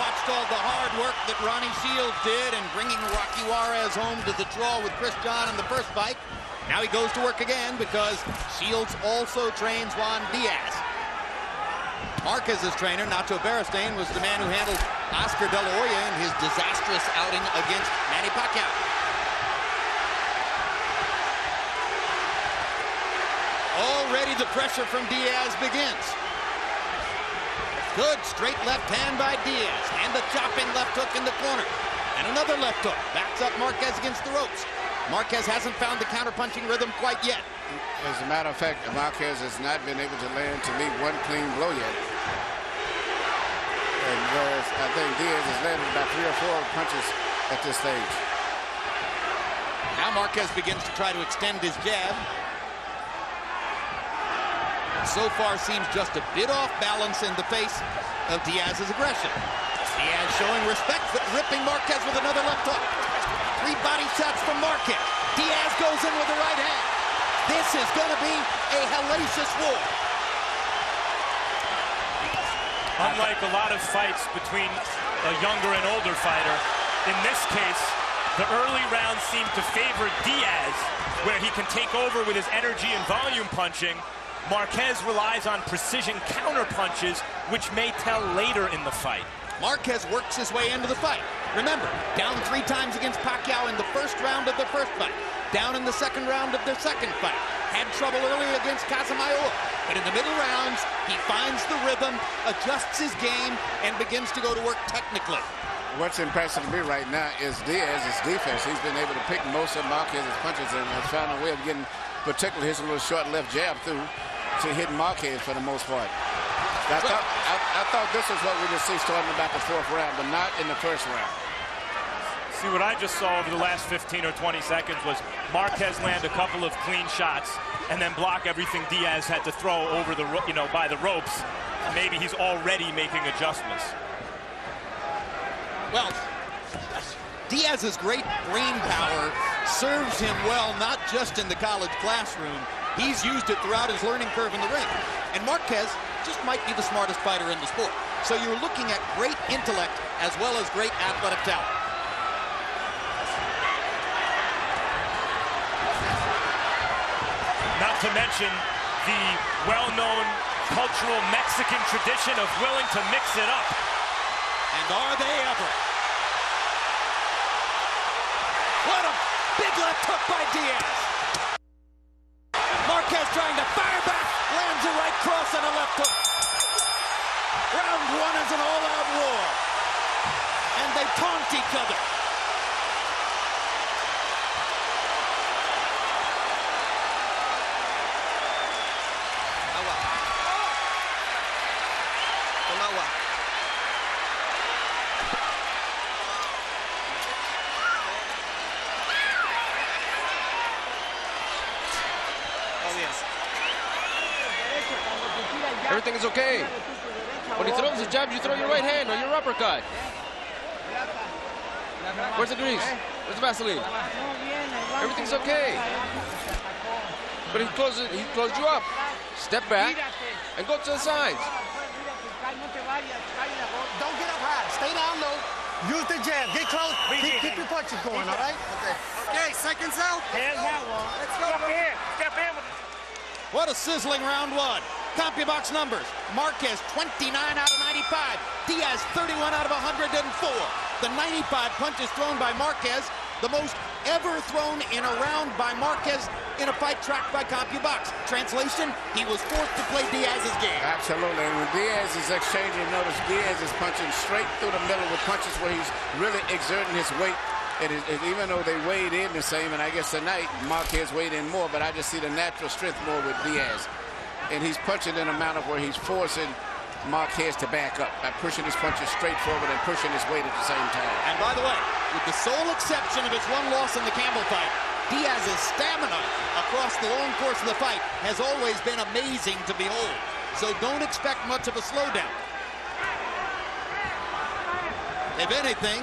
watched all the hard work that Ronnie Shields did in bringing Rocky Juarez home to the draw with Chris John in the first fight. Now he goes to work again because Shields also trains Juan Diaz. Marquez's trainer, Nacho Beristain, was the man who handled Oscar De La Hoya in his disastrous outing against Manny Pacquiao. Already the pressure from Diaz begins. Good straight left hand by Diaz, and a chopping left hook in the corner. And another left hook, backs up Marquez against the ropes. Marquez hasn't found the counter-punching rhythm quite yet. As a matter of fact, Marquez has not been able to land, to me, one clean blow yet. And whereas I think Diaz has landed about 3 or 4 punches at this stage. Now Marquez begins to try to extend his jab. So far seems just a bit off balance in the face of Diaz's aggression. Diaz showing respect, but ripping Marquez with another left hook. 3 body shots from Marquez. Diaz goes in with the right hand. This is going to be a hellacious war. Unlike a lot of fights between a younger and older fighter, in this case, the early rounds seem to favor Diaz, where he can take over with his energy and volume punching. Marquez relies on precision counter punches, which may tell later in the fight. Marquez works his way into the fight. Remember, down 3 times against Pacquiao in the first round of the first fight. Down in the second round of their second fight. Had trouble early against Casamayor. But in the middle rounds, he finds the rhythm, adjusts his game, and begins to go to work technically. What's impressive to me right now is Diaz's defense. He's been able to pick most of Marquez's punches and has found a way of getting, particularly his little short left jab through, to hit Marquez for the most part. I thought this was what we just see starting about the 4th round, but not in the 1st round. See, what I just saw over the last 15 or 20 seconds was Marquez land a couple of clean shots and then block everything Diaz had to throw over the, by the ropes. Maybe he's already making adjustments. Well, Diaz's great brain power serves him well, not just in the college classroom. He's used it throughout his learning curve in the ring. And Marquez just might be the smartest fighter in the sport. So you're looking at great intellect as well as great athletic talent. Not to mention the well-known cultural Mexican tradition of willing to mix it up. And are they ever? What a big left hook by Diaz. Marquez trying to fire back, lands a right cross and a left hook. Round 1 is an all-out war. And they taunt each other. Everything is okay. When he throws his jab, you throw your right hand or your uppercut. Where's the grease? Where's the Vaseline? Everything's okay. But he closed you up. Step back and go to the sides. Don't get up high. Stay down low. Use the jab. Get close. Keep your punches going, all right? Okay, seconds out. Hands out, Juan. Let's go. Step in. Step in. What a sizzling round 1. CompuBox numbers. Marquez 29 out of 95. Diaz 31 out of 104. The 95 punches thrown by Marquez, the most ever thrown in a round by Marquez in a fight tracked by CompuBox. Translation, he was forced to play Diaz's game. Absolutely. And when Diaz is exchanging, notice Diaz is punching straight through the middle with punches where he's really exerting his weight. And even though they weighed in the same, and I guess tonight Marquez weighed in more, but I just see the natural strength more with Diaz. And he's punching in a manner where he's forcing Marquez to back up by pushing his punches straight forward and pushing his weight at the same time. And by the way, with the sole exception of his 1 loss in the Campbell fight, Diaz's stamina across the long course of the fight has always been amazing to behold. So don't expect much of a slowdown. If anything,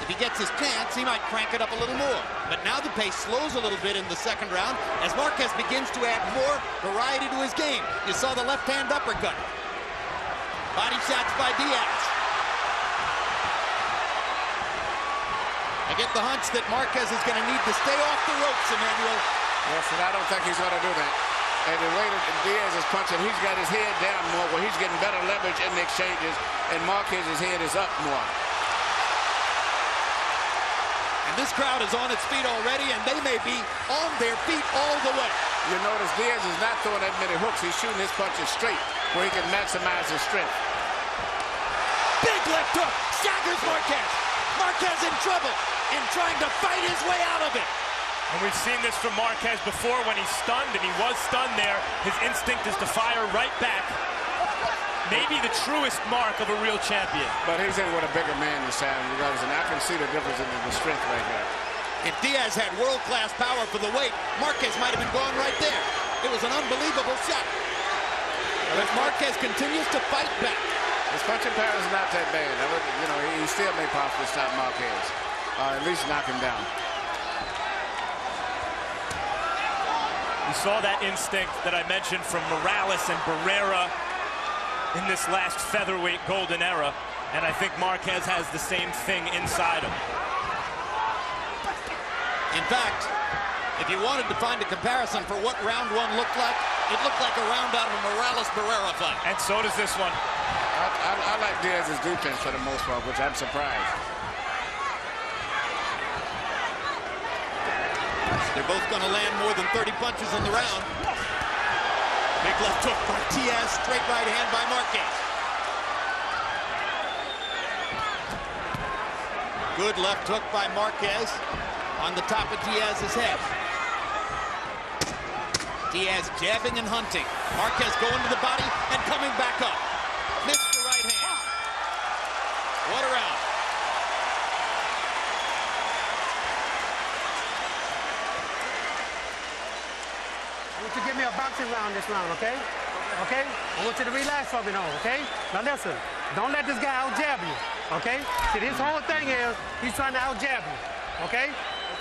if he gets his chance, he might crank it up a little more. But now the pace slows a little bit in the second round as Marquez begins to add more variety to his game. You saw the left-hand uppercut. Body shots by Diaz. I get the hunch that Marquez is going to need to stay off the ropes, Emmanuel. Yes, and I don't think he's going to do that. And the way that Diaz is punching, he's got his head down more, where he's getting better leverage in the exchanges, and Marquez's head is up more. And this crowd is on its feet already, and they may be on their feet all the way. You notice Diaz is not throwing that many hooks. He's shooting his punches straight, where he can maximize his strength. Big left hook, staggers Marquez. Marquez in trouble and trying to fight his way out of it. And we've seen this from Marquez before when he's stunned, and he was stunned there. His instinct is to fire right back. Maybe the truest mark of a real champion. But he's in with a bigger man this time, and I can see the difference in the strength right there. If Diaz had world-class power for the weight, Marquez might have been gone right there. It was an unbelievable shot. But Marquez continues to fight back. His punching power is not that bad. He still may possibly stop Marquez, or at least knock him down. We saw that instinct that I mentioned from Morales and Barrera in this last featherweight golden era, and I think Marquez has the same thing inside him. In fact, if you wanted to find a comparison for what round one looked like, it looked like a round out of a Morales-Barrera fight. And so does this one. I like Diaz's defense for the most part, which I'm surprised. They're both going to land more than 30 punches in the round. Big left hook by Diaz, straight right hand by Marquez. Good left hook by Marquez on the top of Diaz's head. Diaz jabbing and hunting. Marquez going to the body and coming back up. Missed the right hand. What a round. I want you to give me a boxing round this round, okay? Okay? I want you to relax for me now, okay? Now listen, don't let this guy out-jab you, okay? See, his whole thing is he's trying to out-jab you, okay?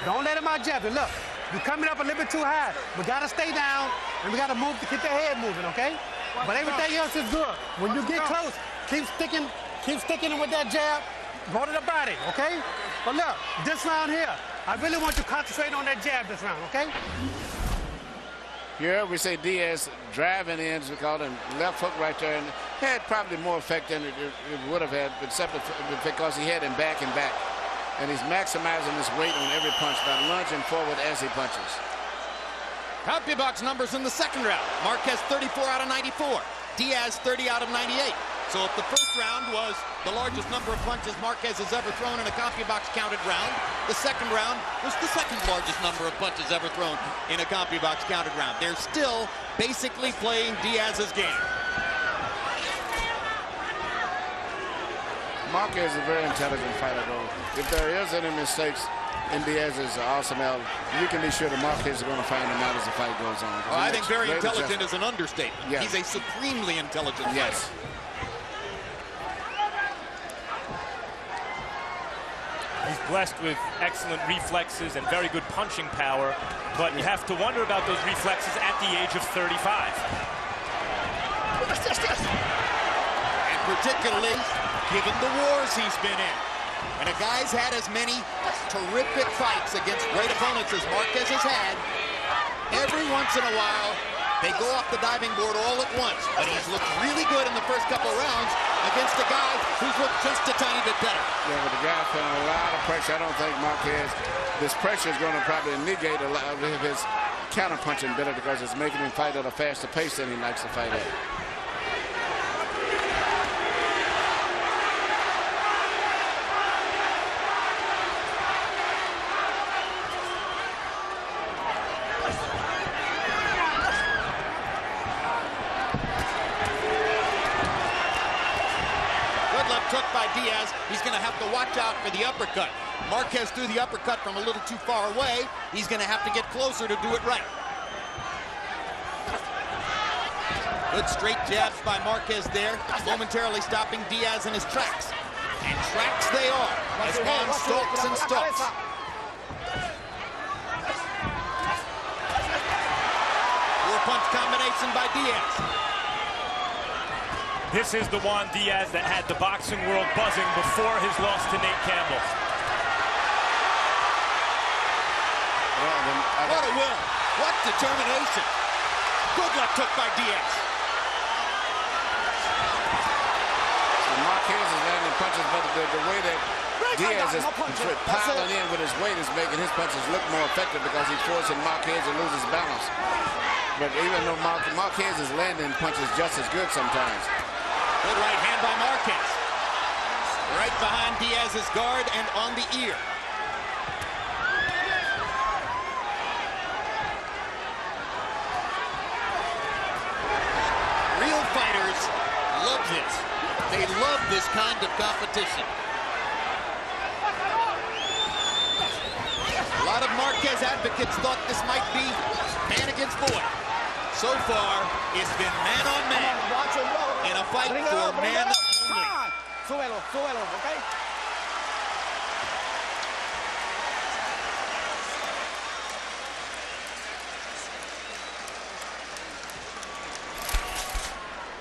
Don't let him out-jab you. Look, you're coming up a little bit too high. We got to stay down, and we got to move to keep the head moving, okay? But everything else is good. When you get close, keep sticking him with that jab. Go to the body, okay? But look, this round here, I really want you to concentrate on that jab this round, okay? Here we say Diaz driving in, we call him left hook right there, and had probably more effect than it would have had, except because he had him back and back. And he's maximizing his weight on every punch by lunging forward as he punches. CompuBox numbers in the second round. Marquez 34 out of 94. Diaz 30 out of 98. So if the first round was the largest number of punches Marquez has ever thrown in a CompuBox counted round, the second round was the second largest number of punches ever thrown in a CompuBox counted round. They're still basically playing Diaz's game. Marquez is a very intelligent fighter, though. If there is any mistakes in Diaz's arsenal, you can be sure that Marquez is going to find them out as the fight goes on. Well, I think very intelligent is an understatement. Yes. He's a supremely intelligent fighter. Yes. He's blessed with excellent reflexes and very good punching power, but you have to wonder about those reflexes at the age of 35. And particularly given the wars he's been in. When a guy's had as many terrific fights against great opponents as Marquez has had, every once in a while, they go off the diving board all at once. But he's looked really good in the first couple rounds against a guy who's looked just a tiny bit better. Yeah, but the guy's putting a lot of pressure. I don't think Marquez, this pressure is going to probably negate a lot of his counter-punching ability because it's making him fight at a faster pace than he likes to fight at. Took by Diaz. He's going to have to watch out for the uppercut. Marquez threw the uppercut from a little too far away. He's going to have to get closer to do it right. Good straight jabs by Marquez there, momentarily stopping Diaz in his tracks. And tracks they are, as Juan stalks and stalks. Four-punch combination by Diaz. This is the Juan Diaz that had the boxing world buzzing before his loss to Nate Campbell. What a will. What determination. Good left hook by Diaz. Marquez is landing punches, but the way that Diaz is piling in with his weight is making his punches look more effective because he's forcing Marquez to lose his balance. But even though Marquez is landing punches just as good sometimes. Good right hand by Marquez. Right behind Diaz's guard and on the ear. Real fighters love this. They love this kind of competition. A lot of Marquez advocates thought this might be man against boy. So far, it's been man on man in a fight for man only. Súbelo, okay?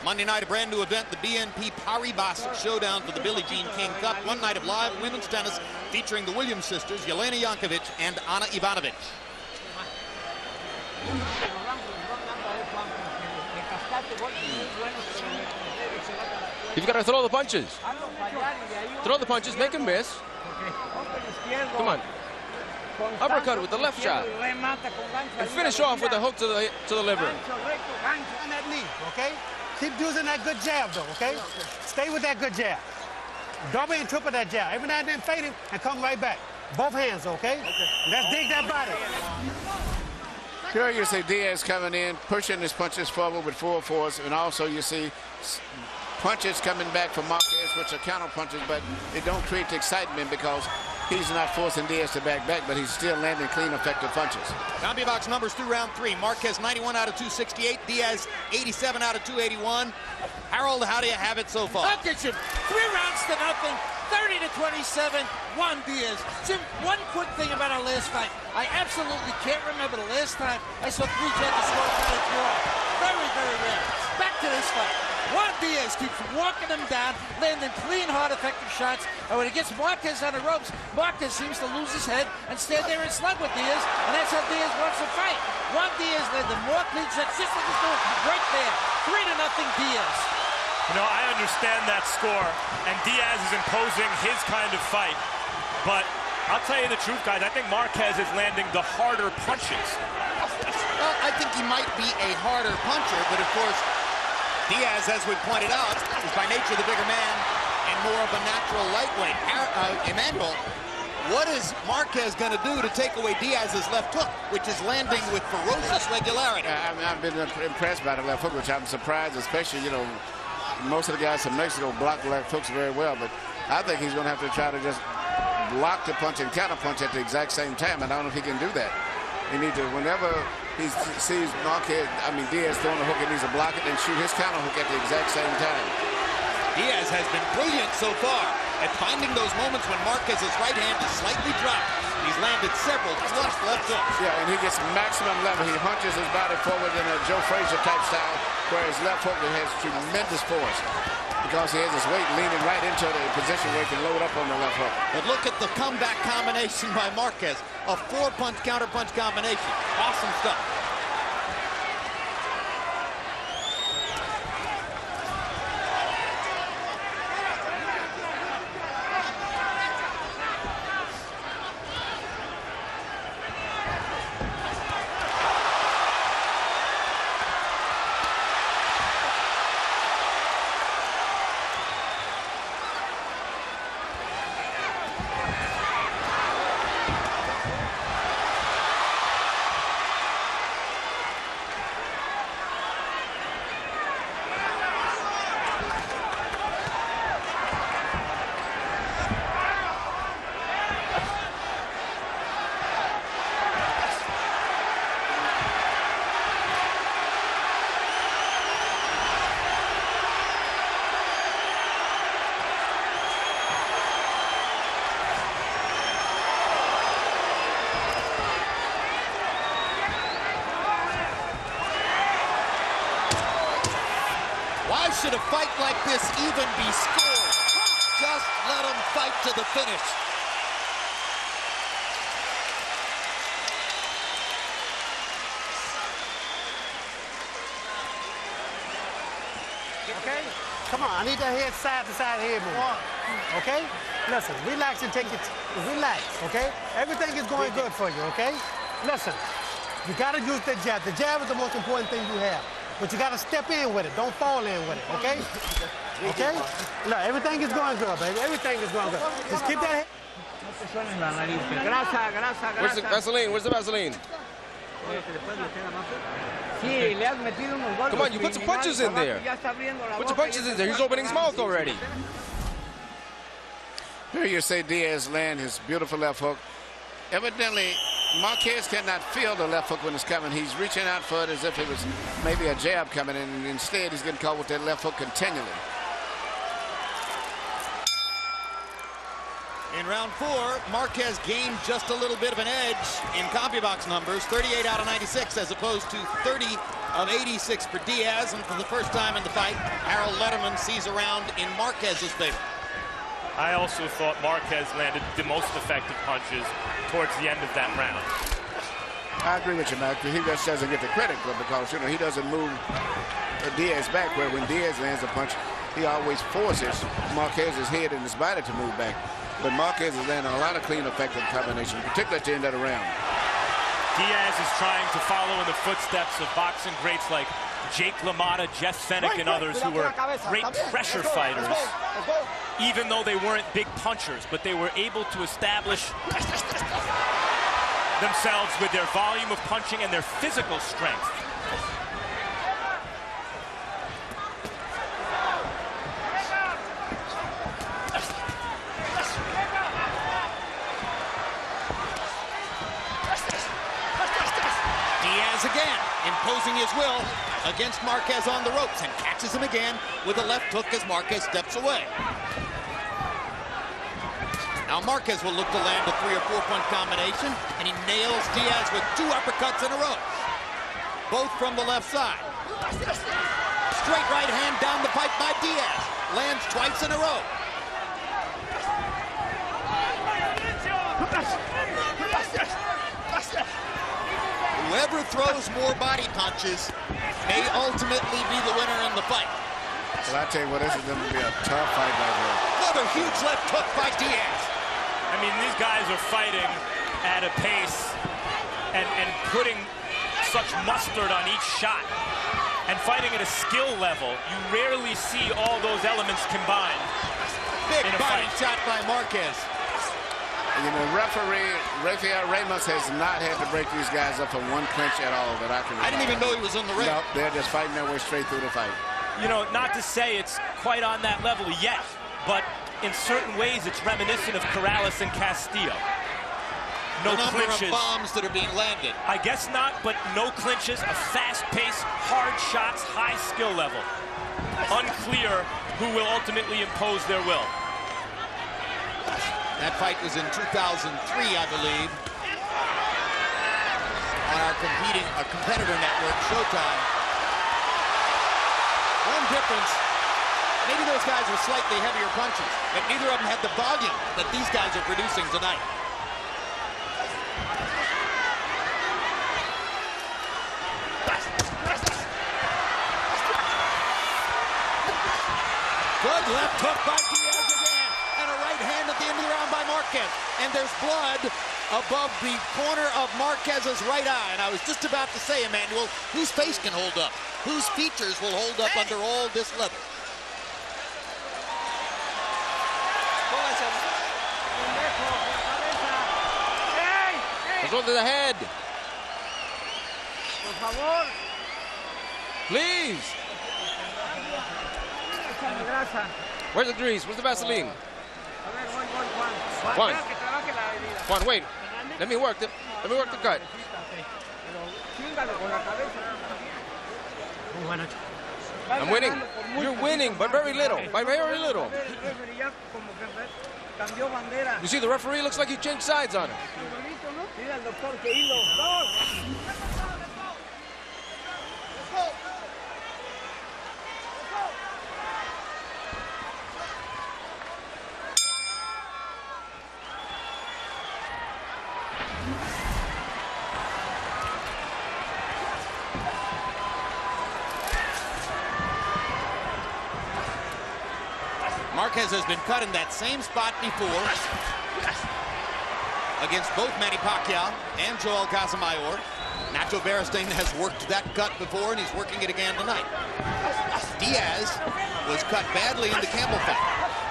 Monday night, a brand new event, the BNP Paribas Showdown for the Billie Jean King Cup. One night of live women's tennis featuring the Williams sisters, Jelena Jankovic and Ana Ivanovic. You've got to throw the punches. Throw the punches, make him miss. Come on. Uppercut with the left shot. And finish off with a hook to the liver. On that knee, okay? Keep using that good jab, though, okay? Stay with that good jab. Double and triple that jab. Every now and then fade him and come right back. Both hands, okay? Let's dig that body. Here you see Diaz coming in, pushing his punches forward with full force, and also you see punches coming back from Marquez, which are counter punches, but they don't create the excitement because he's not forcing Diaz to back, but he's still landing clean, effective punches. CompuBox numbers through round 3. Marquez 91 out of 268. Diaz 87 out of 281. Harold, how do you have it so far? I'll get you 3 rounds to nothing, 30-27, Juan Diaz. Jim, one quick thing about our last fight. I absolutely can't remember the last time I saw 3 judges score kind of draw. Very, very rare. Back to this fight. Juan Diaz keeps walking him down, landing clean, hard, effective shots. And when he gets Marquez on the ropes, Marquez seems to lose his head and stand there and slug with Diaz. And that's how Diaz wants to fight. Juan Diaz landing more clean shots, just like he's doing right there. 3-0 Diaz. You know, I understand that score, and Diaz is imposing his kind of fight. But I'll tell you the truth, guys. I think Marquez is landing the harder punches. Well, I think he might be a harder puncher, but of course, Diaz, as we pointed out, is by nature the bigger man and more of a natural lightweight. Emmanuel, what is Marquez going to do to take away Diaz's left hook, which is landing with ferocious regularity? I've been impressed by the left hook, which I'm surprised, especially, you know, most of the guys from Mexico block left hooks very well, but I think he's going to have to try to just block the punch and counter punch at the exact same time, and I don't know if he can do that. He needs to, whenever he sees Diaz throwing a hook, he needs to block it and shoot his counter hook at the exact same time. Diaz has been brilliant so far at finding those moments when Marquez's right hand is slightly dropped. He's landed several flush left hooks. Yeah, and he gets maximum level. He hunches his body forward in a Joe Frazier type style, where his left hook has tremendous force because he has his weight leaning right into the position where he can load up on the left hook. But look at the comeback combination by Marquez. A 4-punch counter-punch combination. Awesome stuff. Why should a fight like this even be scored? Just let them fight to the finish. Come on, I need that head side to side head movement. Okay? Listen, relax and take it. Relax, okay? Everything is going good for you, okay? Listen, you got to use the jab. The jab is the most important thing you have. But you got to step in with it. Don't fall in with it, okay? Okay? Look, everything is going good, baby. Everything is going good. Just keep that head. Where's the Vaseline? Where's the Vaseline? Come on, you put some punches in there. Put your punches in there. He's opening his mouth already. Here you say Diaz land his beautiful left hook. Evidently, Marquez cannot feel the left hook when it's coming. He's reaching out for it as if it was maybe a jab coming in, and instead he's getting caught with that left hook continually. In round 4, Marquez gained just a little bit of an edge in CompuBox numbers, 38 out of 96 as opposed to 30 of 86 for Diaz. And for the first time in the fight, Harold Letterman sees a round in Marquez's favor. I also thought Marquez landed the most effective punches towards the end of that round. I agree with you, Mac. He just doesn't get the credit because, you know, he doesn't move Diaz back, where when Diaz lands a punch, he always forces Marquez's head and his body to move back. But Marquez is landing a lot of clean, effective combinations, particularly at the end of the round. Diaz is trying to follow in the footsteps of boxing greats like Jake LaMotta, Jeff Fennick, and others who were great pressure fighters, even though they weren't big punchers, but they were able to establish themselves with their volume of punching and their physical strength. Diaz again, imposing his will against Marquez on the ropes, and catches him again with a left hook as Marquez steps away. Now Marquez will look to land a 3 or 4 point combination, and he nails Diaz with 2 uppercuts in a row, both from the left side. Straight right hand down the pipe by Diaz, lands twice in a row. Whoever throws more body punches may ultimately be the winner in the fight. Well, I tell you what, this is going to be a tough fight right here. Another huge left hook by Diaz. I mean, these guys are fighting at a pace and putting such mustard on each shot and fighting at a skill level. You rarely see all those elements combined. Big in a body fight. shot by Marquez. You know, referee Rafael Ramos has not had to break these guys up for one clinch at all that I can remember. I didn't even know he was in the ring. No, they're just fighting their way straight through the fight. You know, not to say it's quite on that level yet, but in certain ways it's reminiscent of Corrales and Castillo. No the number clinches. of bombs that are being landed. I guess not, but no clinches, a fast pace, hard shots, high skill level. Unclear who will ultimately impose their will. That fight was in 2003, I believe, on our competitor network, Showtime. One difference, maybe those guys were slightly heavier punches, but neither of them had the volume that these guys are producing tonight. Good left hook by Diaz again, and a right hand at the end of the round by Marquez. And there's blood above the corner of Marquez's right eye. And I was just about to say, Emmanuel, whose face can hold up? Whose features will hold up under all this leather? Let's roll to the head. Please. Where's the grease? Where's the Vaseline? Juan, wait. Let me work the cut. I'm winning. You're winning, but very little. By very little. You see, the referee looks like he changed sides on him. Marquez has been cut in that same spot before against both Manny Pacquiao and Joel Casamayor. Nacho Beristain has worked that cut before, and he's working it again tonight. Diaz was cut badly in the Campbell fight.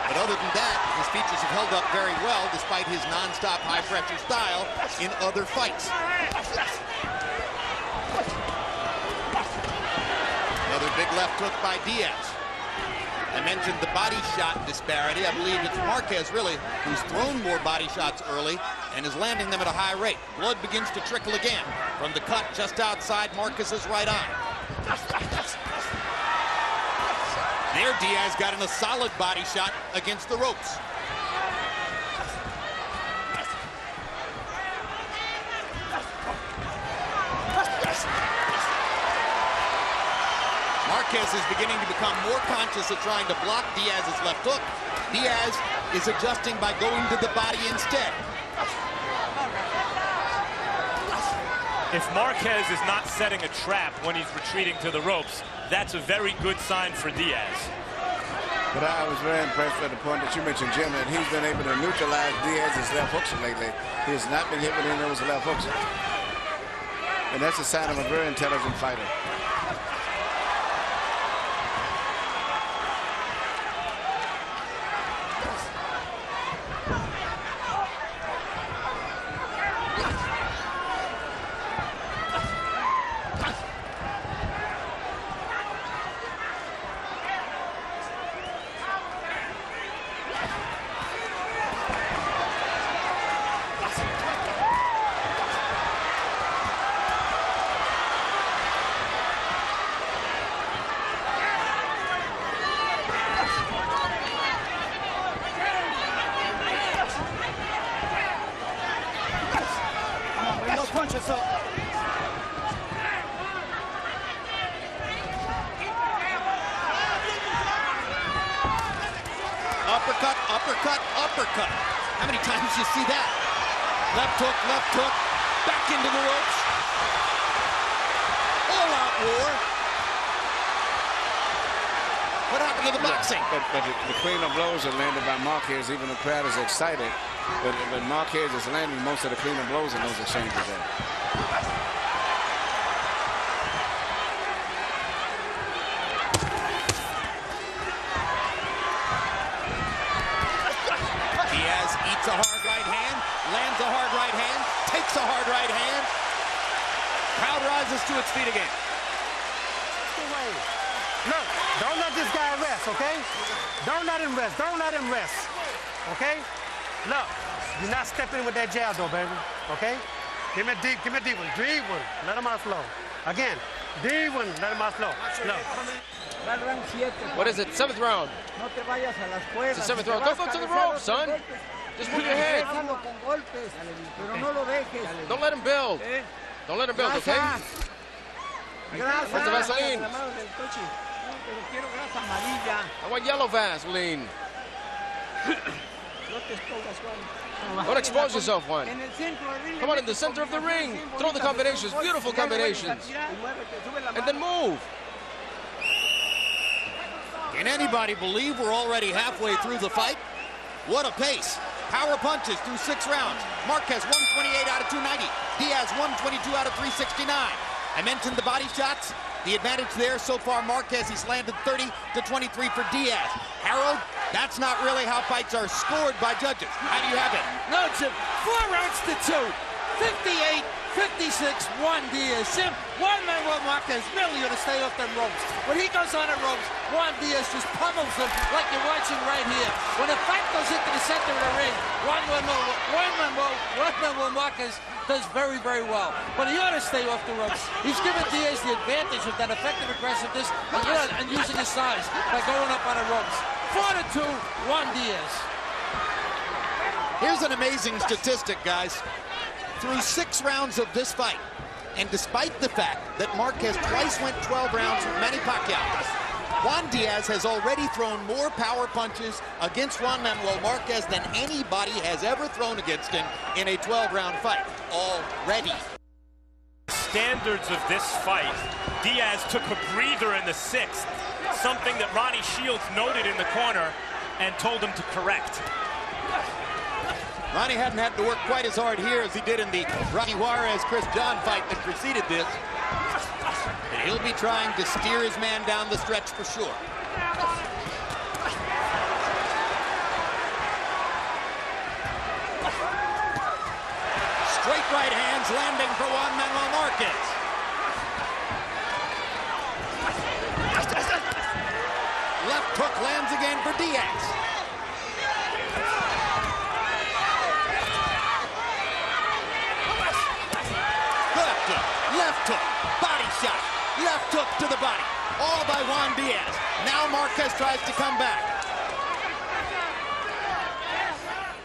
But other than that, his features have held up very well despite his non-stop high-pressure style in other fights. Another big left hook by Diaz. I mentioned the body shot disparity. I believe it's Marquez, really, who's thrown more body shots early and is landing them at a high rate. Blood begins to trickle again from the cut just outside Marquez's right eye. There, Diaz got in a solid body shot against the ropes. Marquez is beginning to become more conscious of trying to block Diaz's left hook. Diaz is adjusting by going to the body instead. If Marquez is not setting a trap when he's retreating to the ropes, that's a very good sign for Diaz. But I was very impressed with the point that you mentioned, Jim, that he's been able to neutralize Diaz's left hooks lately. He has not been hit with any of those left hooks. And that's a sign of a very intelligent fighter. Punches up. Uppercut, uppercut, uppercut. How many times do you see that? Left hook, back into the ropes. All-out war. What happened to the boxing? But the clean of blows are landed by Marquez, even the crowd is excited. But Marquez is landing most of the clean of blows in those exchanges there. Diaz eats a hard right hand, lands a hard right hand, takes a hard right hand. Crowd rises to its feet again. Look, don't let this guy rest, okay? Don't let him rest. Don't let him rest, okay? Look, you're not stepping with that jab, though, baby, okay? Give me a deep one. Deep one. Let him out slow. Again, deep one. Let him out slow. Look. What is it? 7th round. It's the 7th round. Don't go to the ropes, son. Just move your head. Don't let him build. Don't let him build, okay? Where's the Vaseline? I want yellow Vaseline. Don't expose yourself, Juan. Come on, in the center of the ring. Throw the combinations, beautiful combinations. And then move. Can anybody believe we're already halfway through the fight? What a pace. Power punches through 6 rounds. Marquez 128 out of 290. Diaz 122 out of 369. I mentioned the body shots. The advantage there so far, Marquez, he's landed 30 to 23 for Diaz. Harold, that's not really how fights are scored by judges. How do you have it? No, Jim. 4 rounds to 2. 58, 56, 1 Diaz. Jim, Manuel Marquez merely going to stay off them ropes. When he goes on the ropes, Juan Diaz just pummels him like you're watching right here. When the fight goes into the center of the ring, Juan Manuel Marquez does very, very well. But he ought to stay off the ropes. He's given Diaz the advantage of that effective aggressiveness and using his size by going up on the ropes. 4 to 2, Juan Diaz. Here's an amazing statistic, guys. Through 6 rounds of this fight, and despite the fact that Marquez twice went 12 rounds with Manny Pacquiao, Juan Diaz has already thrown more power punches against Juan Manuel Marquez than anybody has ever thrown against him in a 12-round fight already. Standards of this fight, Diaz took a breather in the 6th, something that Ronnie Shields noted in the corner, and told him to correct. Ronnie hadn't had to work quite as hard here as he did in the Rocky Juarez-Chris John fight that preceded this. And he'll be trying to steer his man down the stretch for sure. Straight right hands landing for Juan Manuel Marquez. Left hook lands again for Diaz. Left hook, body shot, left hook to the body, all by Juan Diaz. Now Marquez tries to come back.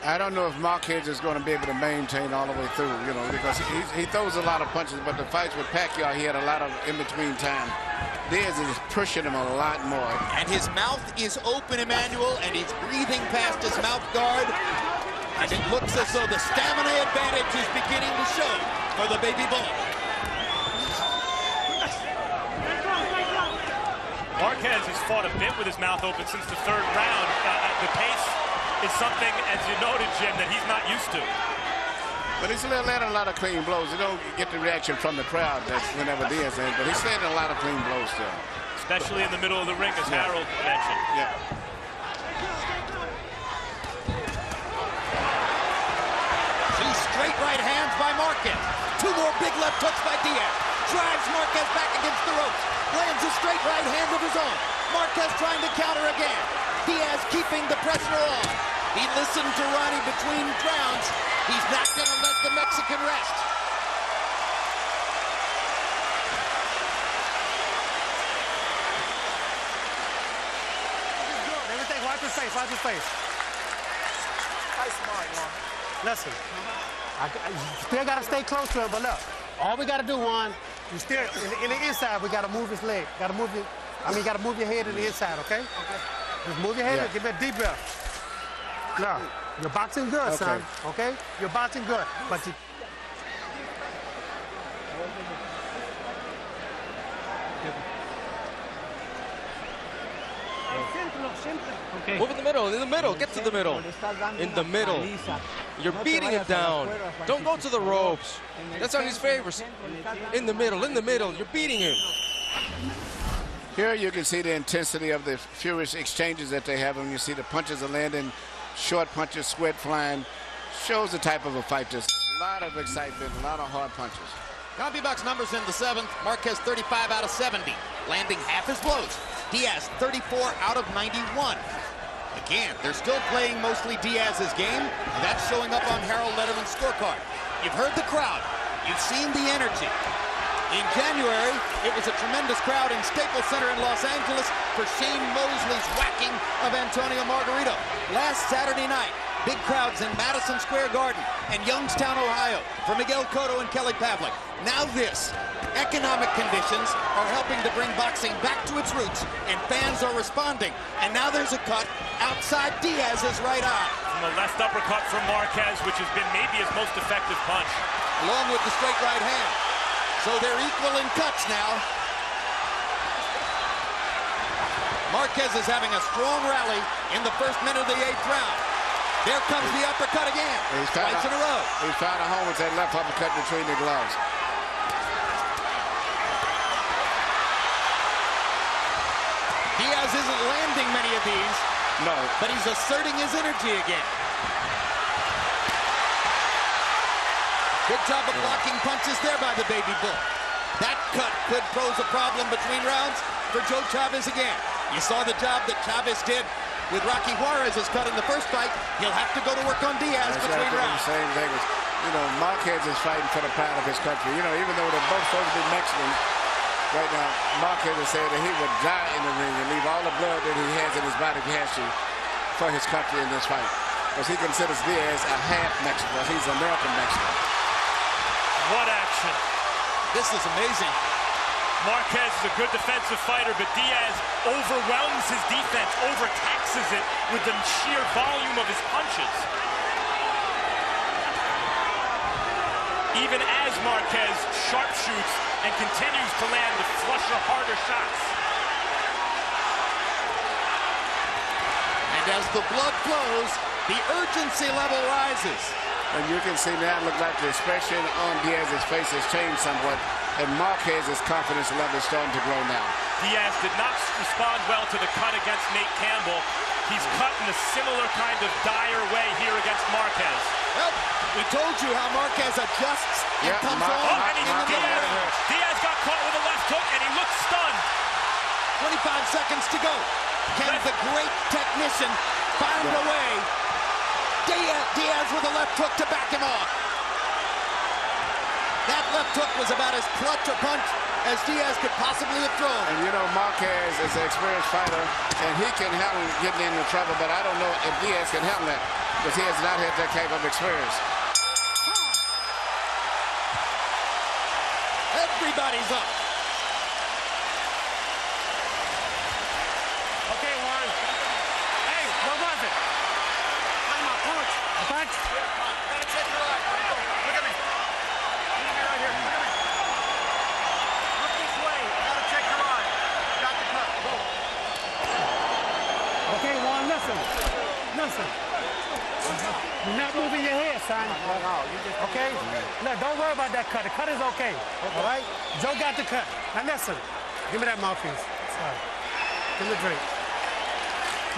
I don't know if Marquez is going to be able to maintain all the way through, you know, because he throws a lot of punches, but the fights with Pacquiao, he had a lot of in-between time. Diaz is pushing him a lot more. And his mouth is open, Emmanuel, and he's breathing past his mouth guard. And it looks as though the stamina advantage is beginning to show for the baby bull. Marquez has fought a bit with his mouth open since the third round. The pace is something, as you noted, Jim, that he's not used to. But he's landing a lot of clean blows. You don't get the reaction from the crowd that's whenever Diaz is, but he's landing a lot of clean blows still. Especially in the middle of the ring, as Harold mentioned. Yeah. Two straight right hands by Marquez. Two more big left hooks by Diaz. Drives Marquez back against the ropes. Lands a straight right hand of his own. Marquez trying to counter again. Diaz keeping the pressure on. He listened to Ronnie between rounds. He's not going to let the Mexican rest. Everything, watch his face, watch his face. Listen, you still got to stay close to him, but look, all we got to do, Juan, you still, in the inside, we got to move his leg. Got to move your, you got to move your head in the inside, okay? Just move your head and give it a deep breath. Look, you're boxing good, son, okay? You're boxing good, but you... Okay. Move in the middle, get to the middle. In the middle. You're beating him down. Don't go to the ropes. That's on his favors. In the middle, you're beating him. Here you can see the intensity of the furious exchanges that they have, and you see the punches are landing, short punches, sweat flying. Shows the type of a fight. There's a lot of excitement, a lot of hard punches. CompuBox numbers in the seventh. Marquez 35 out of 70, landing half his blows. Diaz 34 out of 91. Again, they're still playing mostly Diaz's game, and that's showing up on Harold Letterman's scorecard. You've heard the crowd. You've seen the energy. In January, it was a tremendous crowd in Staples Center in Los Angeles for Shane Mosley's whacking of Antonio Margarito. Last Saturday night, big crowds in Madison Square Garden and Youngstown, Ohio for Miguel Cotto and Kelly Pavlik. Now this. Economic conditions are helping to bring boxing back to its roots, and fans are responding. And now there's a cut outside Diaz's right eye. From the left uppercut from Marquez, which has been maybe his most effective punch. Along with the straight right hand. So they're equal in cuts now. Marquez is having a strong rally in the first minute of the 8th round. There comes the uppercut again. Twice in a row. He found a home with that left uppercut between the gloves. Diaz isn't landing many of these. No. But he's asserting his energy again. Good job of blocking punches there by the baby bull. That cut could pose a problem between rounds for Joe Chavez again. You saw the job that Chavez did with Rocky Juarez's cut in the first fight. He'll have to go to work on Diaz between rounds. The same thing as, you know, Marquez is fighting for the pride of his country. You know, even though they're both supposed to be Mexican, right now, Marquez has said that he would die in the ring and leave all the blood that he has in his body for his country in this fight. Because he considers Diaz a half Mexican. He's American Mexican. What action. This is amazing. Marquez is a good defensive fighter, but Diaz overwhelms his defense, overtaxes it with the sheer volume of his punches. Even as Marquez sharpshoots and continues to land the flusher, harder shots. And as the blood flows, the urgency level rises. And you can see now, look like the expression on Diaz's face has changed somewhat. And Marquez's confidence level is starting to grow now. Diaz did not respond well to the cut against Nate Campbell. He's cut in a similar kind of dire way here against Marquez. Well, we told you how Marquez adjusts and comes on. Oh, and Diaz got caught with a left hook, and he looks stunned. 25 seconds to go. Can the great technician find a way? Diaz with a left hook to back him off. That left hook was about as clutch a punch as Diaz could possibly have thrown. And you know, Marquez is an experienced fighter, and he can handle getting into trouble, but I don't know if Diaz can handle that because he has not had that type of experience. Everybody's up. Okay, Juan. Hey, what was it? I'm a punch. A punch? Gotta check your eye. Look at me. Look at me right here. Look at me. Look this way. I gotta check your eye. Got the cut. Go. Okay, Juan, listen. Listen. You're not moving your head, son. Okay? Look, don't worry about that cut. The cut is okay. All right? Joe got the cut. Now listen. Give me that mouthpiece. Sorry. Give me the drink.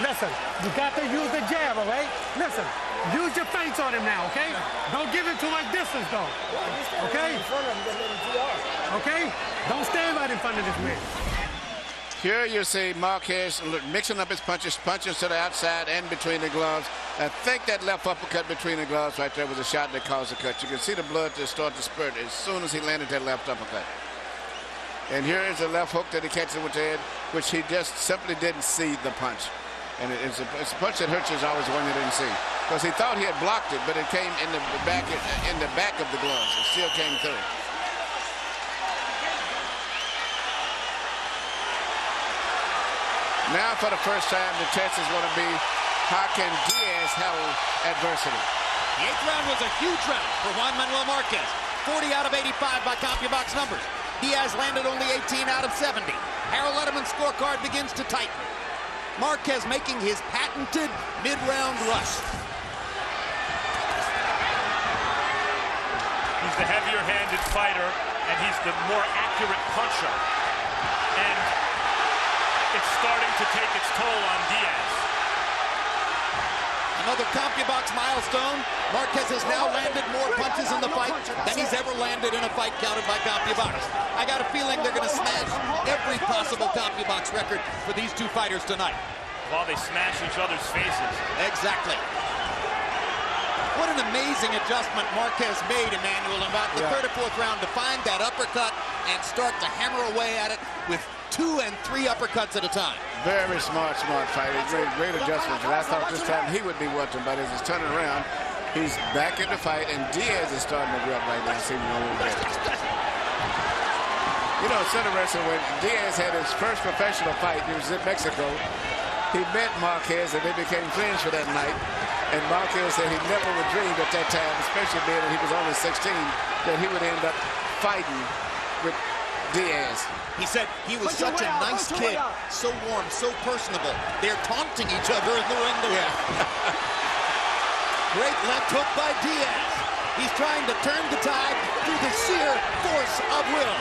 Listen, you got to use the jab, all right? Listen, use your feints on him now, okay? Don't give him too much distance, though. Okay? Okay? Don't stand right in front of this man. Here you see Marquez mixing up his punches, punches to the outside and between the gloves. I think that left uppercut between the gloves right there was a shot that caused the cut. You can see the blood just start to spurt as soon as he landed that left uppercut. And here is the left hook that he catches with the head, which he just simply didn't see the punch. And it's a punch that hurts is always the one you didn't see. Because he thought he had blocked it, but it came in the back of the gloves. It still came through. Now for the first time, the test is going to be how can Diaz handle adversity. The 8th round was a huge round for Juan Manuel Marquez. 40 out of 85 by CompuBox numbers. Diaz landed only 18 out of 70. Harold Letterman's scorecard begins to tighten. Marquez making his patented mid-round rush. He's the heavier-handed fighter, and he's the more accurate puncher. And it's starting to take its toll on Diaz. Another CompuBox milestone. Marquez has now landed more punches in the fight than he's ever landed in a fight counted by CompuBox. I got a feeling they're going to smash every possible CompuBox record for these two fighters tonight. While they smash each other's faces. Exactly. What an amazing adjustment Marquez made, Emmanuel, in about the 3rd or 4th round to find that uppercut and start to hammer away at it with 2 and 3 uppercuts at a time. Very smart fighter. Great adjustment. And I thought this time he would be watching, but as he's turning around, he's back in the fight, and Diaz is starting to rub right now. See him a little bit. You know, it's interesting when Diaz had his first professional fight. He was in Mexico. He met Marquez, and they became friends for that night. And Marquez said he never would dream at that time, especially being that he was only 16, that he would end up fighting with Diaz. He said he was such a nice kid, so warm, so personable. They're taunting each other in the ring. Great left hook by Diaz. He's trying to turn the tide through the sheer force of will.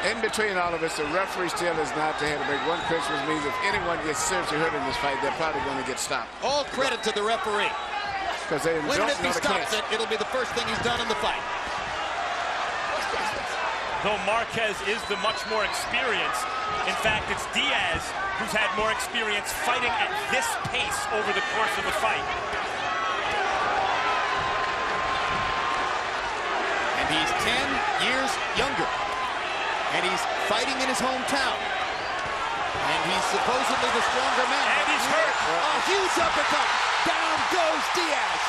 In between all of us, the referee still is not to have a big one pitch, which means if anyone gets seriously hurt in this fight, they're probably going to get stopped. All credit to the referee. Because they don't When if he know the stops it, it'll be the first thing he's done in the fight. Though Marquez is the much more experienced, in fact, it's Diaz who's had more experience fighting at this pace over the course of the fight. And he's 10 years younger. And he's fighting in his hometown. And he's supposedly the stronger man. And he's hurt. A huge uppercut. Down goes Diaz.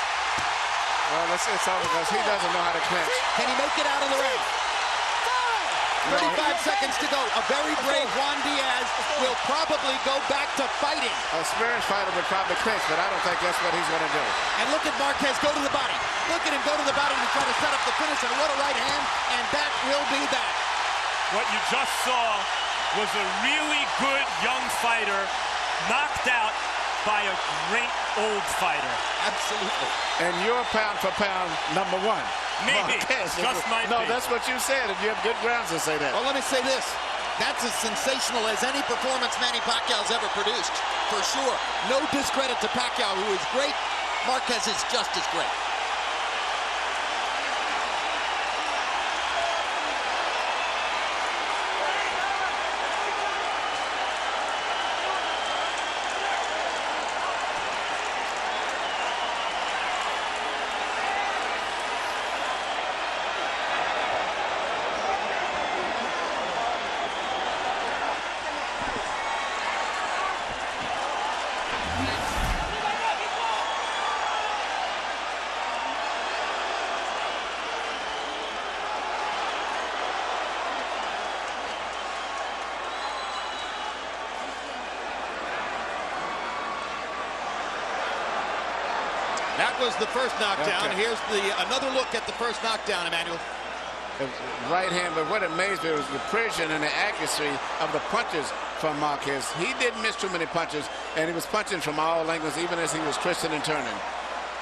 Well, it's all because he doesn't know how to clinch. Can he make it out of the ring? 35 seconds to go. A very brave Juan Diaz will probably go back to fighting. A experienced fighter would probably clinch, but I don't think that's what he's going to do. And look at Marquez go to the body. Look at him go to the body and try to set up the finish. And what a right hand. And that will be that. What you just saw was a really good young fighter knocked out by a great old fighter. Absolutely. And you're pound for pound number one. Maybe. Marquez. Just might No, be. that's what you said, and you have good grounds to say that. Well, let me say this. That's as sensational as any performance Manny Pacquiao's ever produced, for sure. No discredit to Pacquiao, who is great. Marquez is just as great. That was the first knockdown. Okay. Here's another look at the first knockdown, Emmanuel. Right hand, but what amazed me was the precision and the accuracy of the punches from Marquez. He didn't miss too many punches, and he was punching from all angles, even as he was twisting and turning.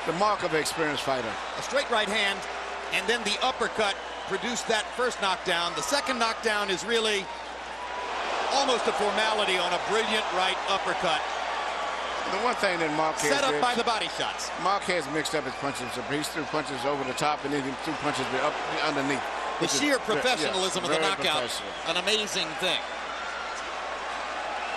The mark of an experienced fighter. A straight right hand, and then the uppercut produced that first knockdown. The second knockdown is really almost a formality on a brilliant right uppercut. The one thing that Marquez Set up did, by the body shots. Marquez mixed up his punches. He threw punches over the top, and then he threw punches up underneath. The sheer professionalism of the very knockout, professional. an amazing thing.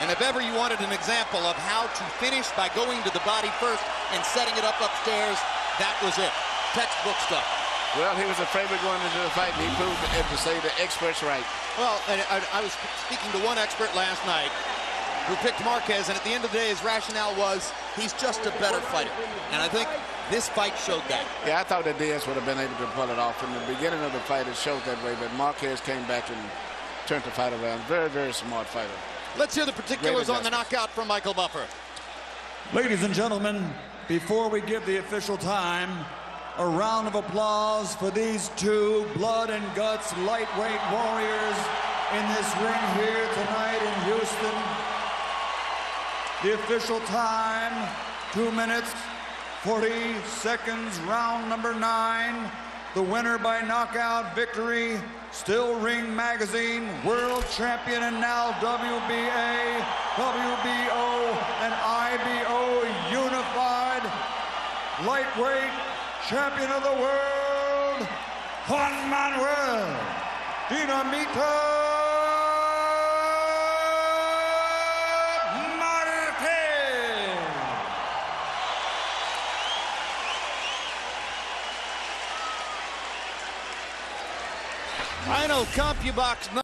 And if ever you wanted an example of how to finish by going to the body first and setting it up upstairs, that was it. Textbook stuff. Well, he was afraid of going into the fight, and he proved it, to say the expert's right. Well, and I was speaking to one expert last night who picked Marquez, and at the end of the day, his rationale was he's just a better fighter. And I think this fight showed that. Yeah, I thought that Diaz would have been able to pull it off. From the beginning of the fight, it showed that way, but Marquez came back and turned the fight around. Very, very smart fighter. Let's hear the particulars on the knockout from Michael Buffer. Ladies and gentlemen, before we give the official time, a round of applause for these two blood and guts lightweight warriors in this ring here tonight in Houston. The official time, 2 minutes, 40 seconds, round number 9. The winner by knockout victory, Still Ring Magazine, world champion and now WBA, WBO, and IBO unified lightweight champion of the world, Juan Manuel Dinamita Marquez. Final CompuBox.